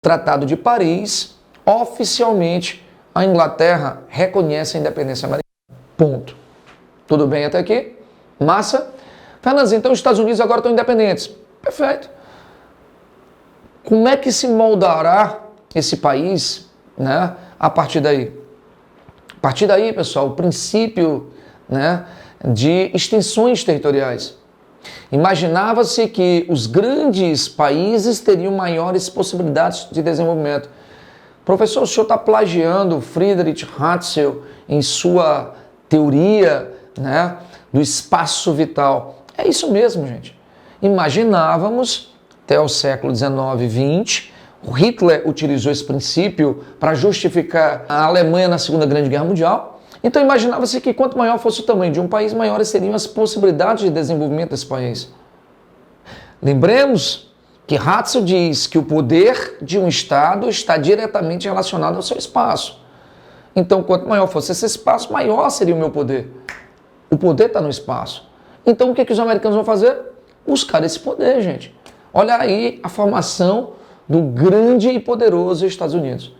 Tratado de Paris, oficialmente, a Inglaterra reconhece a independência americana. Ponto. Tudo bem até aqui? Massa? Fernandes, então os Estados Unidos agora estão independentes. Perfeito. Como é que se moldará esse país, né, a partir daí? A partir daí, pessoal, o princípio, né, de extensões territoriais. Imaginava-se que os grandes países teriam maiores possibilidades de desenvolvimento. Professor, o senhor está plagiando Friedrich Hatzel em sua teoria, né, do espaço vital. É isso mesmo, gente. Imaginávamos, até o século XIX e XX, o Hitler utilizou esse princípio para justificar a Alemanha na Segunda Grande Guerra Mundial. Então imaginava-se que quanto maior fosse o tamanho de um país, maiores seriam as possibilidades de desenvolvimento desse país. Lembremos que Hatzel diz que o poder de um Estado está diretamente relacionado ao seu espaço. Então, quanto maior fosse esse espaço, maior seria o meu poder. O poder está no espaço. Então, o que os americanos vão fazer? Buscar esse poder, gente. Olha aí a formação do grande e poderoso Estados Unidos.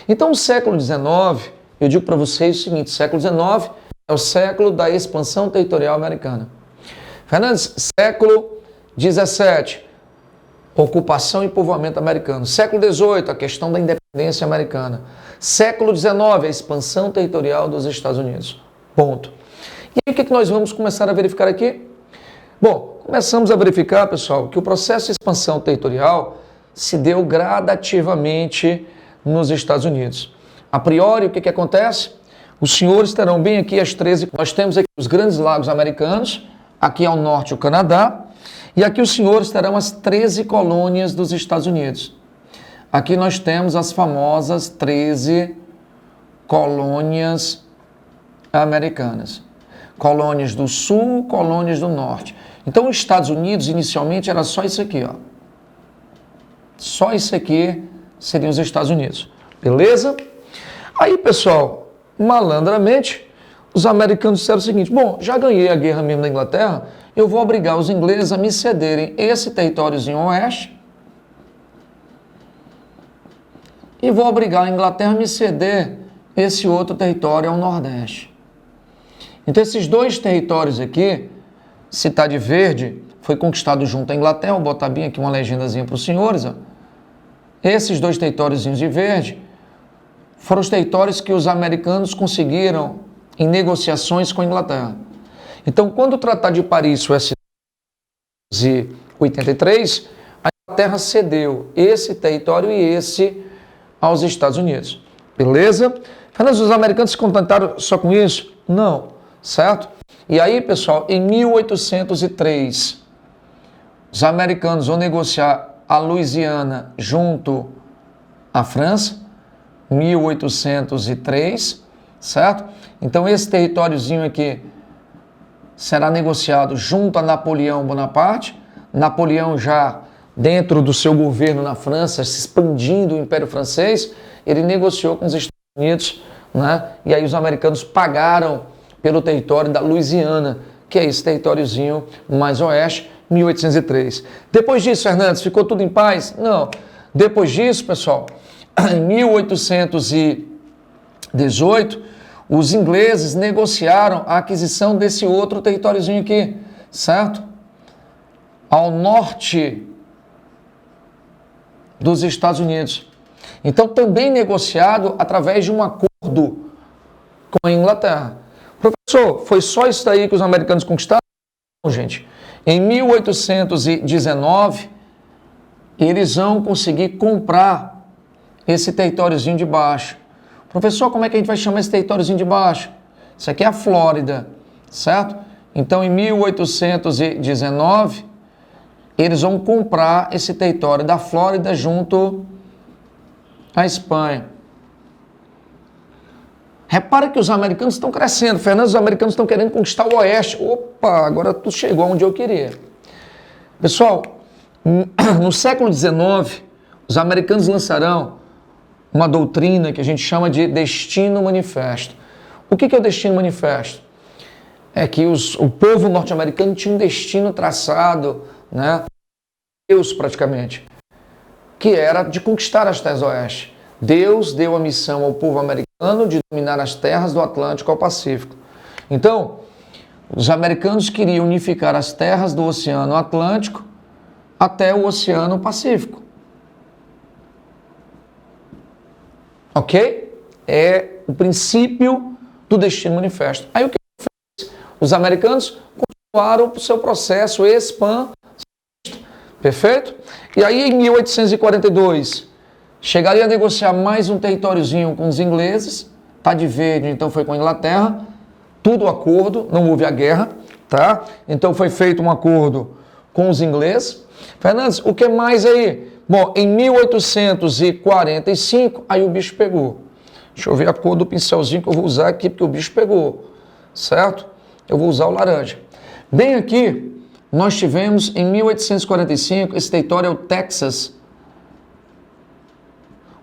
Então, o século XIX, eu digo para vocês o seguinte, o século XIX é o século da expansão territorial americana. Fernandes, século XVII, ocupação e povoamento americano. Século XVIII, a questão da independência americana. Século XIX, a expansão territorial dos Estados Unidos. Ponto. E aí, o que nós vamos começar a verificar aqui? Bom, começamos a verificar, pessoal, que o processo de expansão territorial se deu gradativamente nos Estados Unidos. A priori, o que acontece? Os senhores terão bem aqui as 13... Nós temos aqui os grandes lagos americanos, aqui ao norte o Canadá, e aqui os senhores terão as 13 colônias dos Estados Unidos. Aqui nós temos as famosas 13 colônias americanas. Colônias do Sul, colônias do Norte. Então, os Estados Unidos, inicialmente, era só isso aqui, ó. Só isso aqui seriam os Estados Unidos. Beleza? Aí, pessoal, malandramente, os americanos disseram o seguinte, bom, já ganhei a guerra mesmo da Inglaterra, eu vou obrigar os ingleses a me cederem esse territóriozinho oeste e vou obrigar a Inglaterra a me ceder esse outro território ao nordeste. Então, esses dois territórios aqui, se está de verde, foi conquistado junto à Inglaterra, vou botar bem aqui uma legendazinha para os senhores, ó. Esses dois territóriozinhos de verde foram os territórios que os americanos conseguiram em negociações com a Inglaterra. Então, quando o Tratado de Paris foi assinado em 1983, a Inglaterra cedeu esse território e esse aos Estados Unidos. Beleza? Apenas os americanos se contentaram só com isso? Não, certo? E aí, pessoal, em 1803, os americanos vão negociar a Louisiana junto à França, 1803, certo? Então, esse territóriozinho aqui será negociado junto a Napoleão Bonaparte. Napoleão já dentro do seu governo na França, se expandindo o Império Francês, ele negociou com os Estados Unidos, né? E aí os americanos pagaram pelo território da Louisiana, que é esse territóriozinho mais oeste, 1803. Depois disso, Fernandes, ficou tudo em paz? Não. Depois disso, pessoal, em 1818, os ingleses negociaram a aquisição desse outro territóriozinho aqui, certo? Ao norte dos Estados Unidos. Então, também negociado através de um acordo com a Inglaterra. Professor, foi só isso daí que os americanos conquistaram? Não, gente. Em 1819, eles vão conseguir comprar esse territóriozinho de baixo. Professor, como é que a gente vai chamar esse territóriozinho de baixo? Isso aqui é a Flórida, certo? Então, em 1819, eles vão comprar esse território da Flórida junto à Espanha. Repara que os americanos estão crescendo. Fernando, os americanos estão querendo conquistar o oeste. Opa, agora tu chegou onde eu queria. Pessoal, no século XIX, os americanos lançarão uma doutrina que a gente chama de Destino Manifesto. O que é o Destino Manifesto? É que o povo norte-americano tinha um destino traçado, né? Deus praticamente. que era de conquistar as terras do Oeste. Deus deu a missão ao povo americano de dominar as terras do Atlântico ao Pacífico. Então, os americanos queriam unificar as terras do Oceano Atlântico até o Oceano Pacífico. Ok? É o princípio do Destino Manifesto. Aí o que fez? Os americanos continuaram o seu processo expansivista. Perfeito? E aí em 1842, chegaria a negociar mais um territóriozinho com os ingleses, tá de verde, então foi com a Inglaterra, tudo acordo, não houve a guerra, tá? Então foi feito um acordo com os ingleses. Fernandes, o que mais aí? Bom, em 1845, aí o bicho pegou. Deixa eu ver a cor do pincelzinho que eu vou usar aqui, porque o bicho pegou, certo? Eu vou usar o laranja. Bem aqui, nós tivemos em 1845, esse território é o Texas.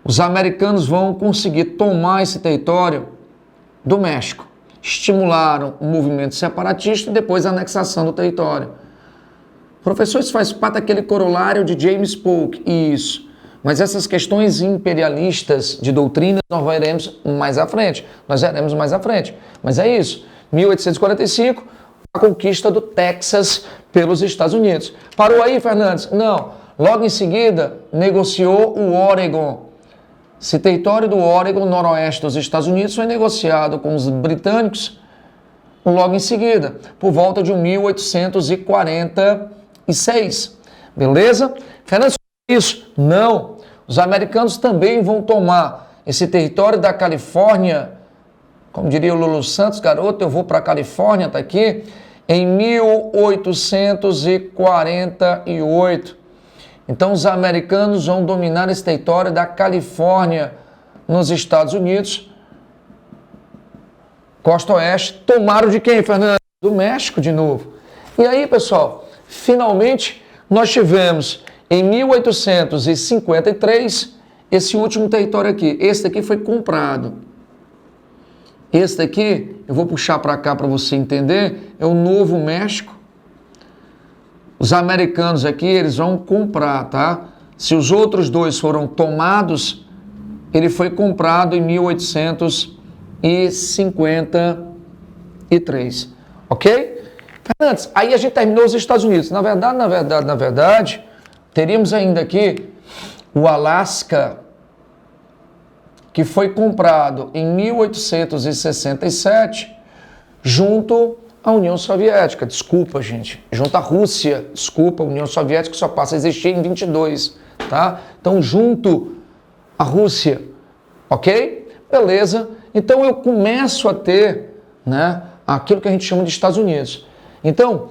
Os americanos vão conseguir tomar esse território do México. Estimularam o movimento separatista e depois a anexação do território. Professor, isso faz parte daquele corolário de James Polk. Isso. Mas essas questões imperialistas de doutrina nós veremos mais à frente. Nós veremos mais à frente. Mas é isso. 1845, a conquista do Texas pelos Estados Unidos. Parou aí, Fernandes? Não. Logo em seguida, negociou o Oregon. Esse território do Oregon, noroeste dos Estados Unidos, foi negociado com os britânicos logo em seguida, por volta de 1846. Beleza? Fernandes, isso? Não. Os americanos também vão tomar esse território da Califórnia, como diria o Lulu Santos, garoto, eu vou para a Califórnia, tá aqui, em 1848. Então, os americanos vão dominar esse território da Califórnia, nos Estados Unidos. Costa Oeste. Tomaram de quem, Fernando? Do México, de novo. E aí, pessoal, finalmente, nós tivemos, em 1853, esse último território aqui. Esse daqui foi comprado. Esse daqui, eu vou puxar para cá para você entender, é o Novo México. Os americanos aqui, eles vão comprar, tá? Se os outros dois foram tomados, ele foi comprado em 1853, ok? Fernandes, aí a gente terminou os Estados Unidos. Na verdade, teríamos ainda aqui o Alasca, que foi comprado em 1867, junto à União Soviética. Desculpa, gente. Junto à Rússia. Desculpa, a União Soviética só passa a existir em 22, tá? Então, junto à Rússia, ok? Beleza. Então, eu começo a ter, né, aquilo que a gente chama de Estados Unidos. Então,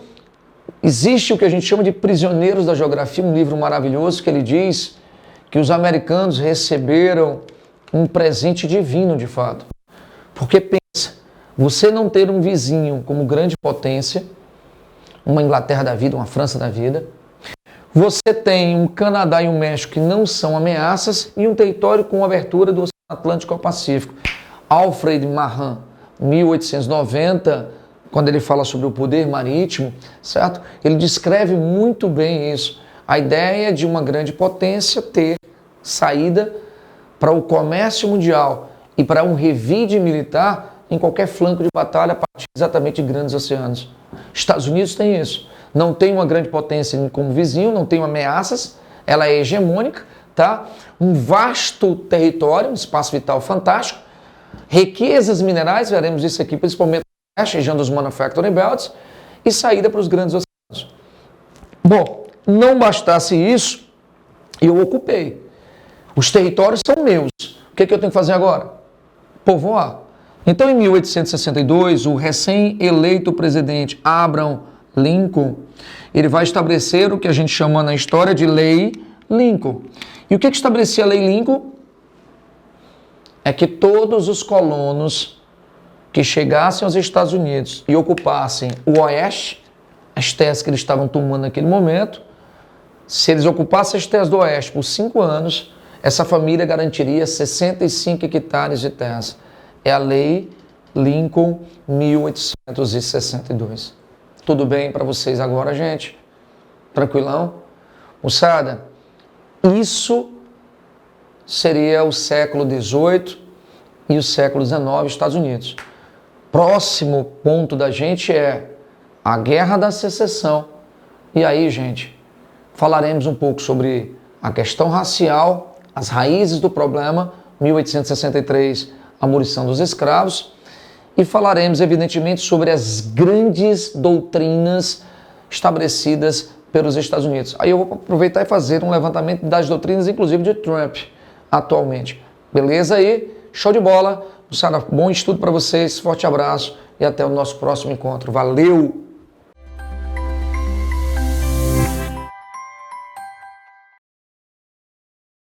existe o que a gente chama de Prisioneiros da Geografia, um livro maravilhoso que ele diz que os americanos receberam um presente divino, de fato. Porque pensa, você não ter um vizinho como grande potência, uma Inglaterra da vida, uma França da vida, você tem um Canadá e um México que não são ameaças e um território com abertura do Oceano Atlântico ao Pacífico. Alfred Mahan, 1890, quando ele fala sobre o poder marítimo, certo? Ele descreve muito bem isso. A ideia de uma grande potência ter saída para o comércio mundial e para um revide militar em qualquer flanco de batalha a partir exatamente de grandes oceanos. Estados Unidos tem isso. Não tem uma grande potência como vizinho, não tem ameaças, ela é hegemônica, tá? Um vasto território, um espaço vital fantástico, riquezas minerais, veremos isso aqui principalmente na região dos Manufacturing Belts, e saída para os grandes oceanos. Bom, não bastasse isso, eu ocupei. Os territórios são meus. O que é que eu tenho que fazer agora? Povoar. Então, em 1862, o recém-eleito presidente Abraham Lincoln, ele vai estabelecer o que a gente chama na história de Lei Lincoln. E o que estabelecia a Lei Lincoln? É que todos os colonos que chegassem aos Estados Unidos e ocupassem o Oeste, as terras que eles estavam tomando naquele momento, se eles ocupassem as terras do Oeste por 5 anos, essa família garantiria 65 hectares de terras. É a Lei Lincoln 1862. Tudo bem para vocês agora, gente? Tranquilão? Moçada, isso seria o século XVIII e o século XIX, Estados Unidos. Próximo ponto da gente é a Guerra da Secessão. E aí, gente, falaremos um pouco sobre a questão racial, as raízes do problema, 1863, a abolição dos escravos, e falaremos, evidentemente, sobre as grandes doutrinas estabelecidas pelos Estados Unidos. Aí eu vou aproveitar e fazer um levantamento das doutrinas, inclusive de Trump, atualmente. Beleza aí? Show de bola. Moçada, bom estudo para vocês, forte abraço e até o nosso próximo encontro. Valeu!